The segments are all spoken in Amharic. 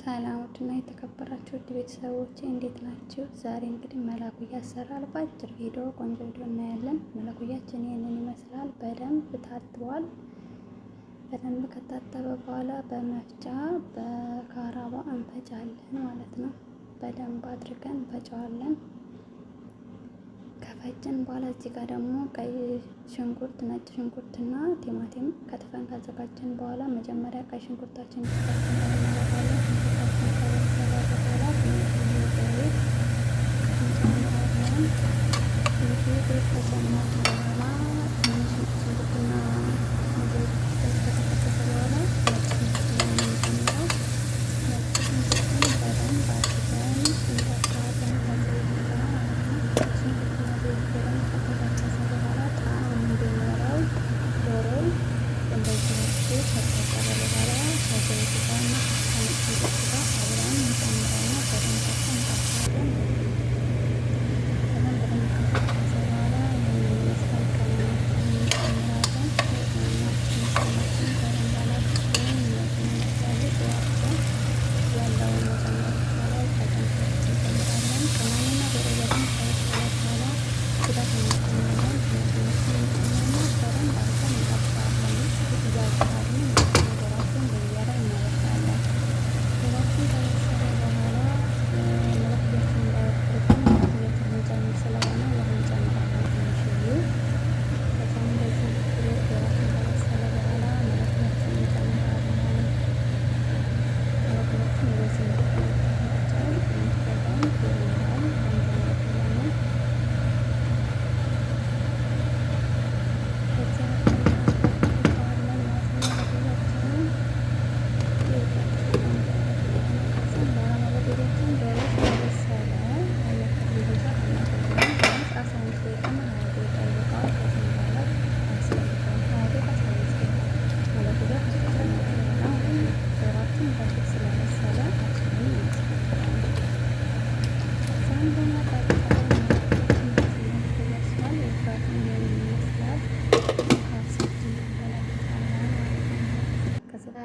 ሰላም ውድና የተከበራችሁ ውድ ቤተሰቦቼ እንዴት ናችሁ? ዛሬ እንግዲህ መላኩያ አሰራር በአጭር ቪዲዮ ቆንጆ ቪዲዮ እናያለን። መላኩያችን ይህንን ይመስላል። በደንብ ታጥቧል። በደንብ ከታጠበ በኋላ በመፍጫ በካራባ እንፈጫለን ማለት ነው። በደንብ አድርገን እንፈጨዋለን። ከፈጭን በኋላ እዚህ ጋር ደግሞ ቀይ ሽንኩርት፣ ነጭ ሽንኩርትና ቲማቲም ከትፈን ካዘጋጀን በኋላ መጀመሪያ ቀይ ሽንኩርታችን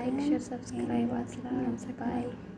ላይክ፣ ሼር፣ ሰብስክራይብ አድርጉ።